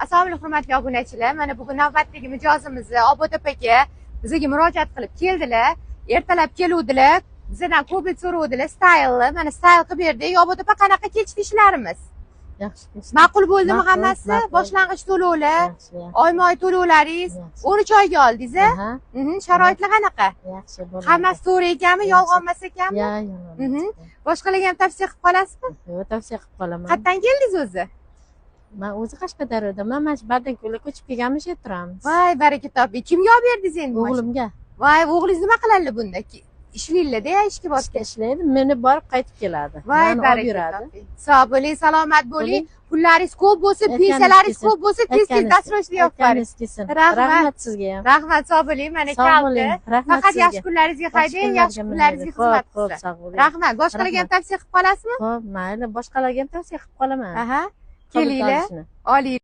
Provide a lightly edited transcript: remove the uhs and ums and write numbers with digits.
Assalomu alaykum hurmatli obunachilar. Mana bugun navbatdagi mijozimizni Obod opaga bizga murojaat qilib keldilar. Ertalab keluvdilar. Bizdan ko'p so'rovdilar, staylni. Mana stayl qilib berdik. Obod opa qanaqa kechdi ishlarimiz? Yaxshi. Ma'qul bo'ldimi hammasi? Boshlang'ich to'lovlar, oyma-oy to'lovlaringiz 13 oyga oldingiz-a? Sharoitlar qanaqa? Yaxshi bo'ldi. Hammasi to'g'ri ekanmi, yolg'on emas ekanmi? Yo'q. Boshqalarga ham tavsiya qilib qolasizmi? Yo'q, tavsiya qilib qolaman. Qayerdan keldingiz o'zi? Men o'zi Qashqadaryodaman. Mana shu Bardanko'lga ko'chib kelganmiz, shu turamiz. Voy, baraka toping. Kimga olib berdingiz endi? O'g'limga. Voy, o'g'lingiz nima qiladi bunda? Ishlaydi-da, ishga borib ishlaydi, meni borib qaytib keladi. Voy, baraka toping. Sog' bo'ling, salomat bo'ling. Pullaringiz ko'p bo'lsa, pensiyalaringiz ko'p bo'lsa, tez-tez dastroshli olib boring. Rahmat sizga ham. Rahmat, sog' bo'ling. Mana kalti. Faqat yaxshi kunlaringizga haydang, yaxshi kunlaringizga xizmat qilsin. Rahmat. Boshqalarga ham tavsiya qilib qolasizmi? Xo'p, mayli, boshqalarga ham tavsiya qilib qolaman. Aha. Kelinglar, oling.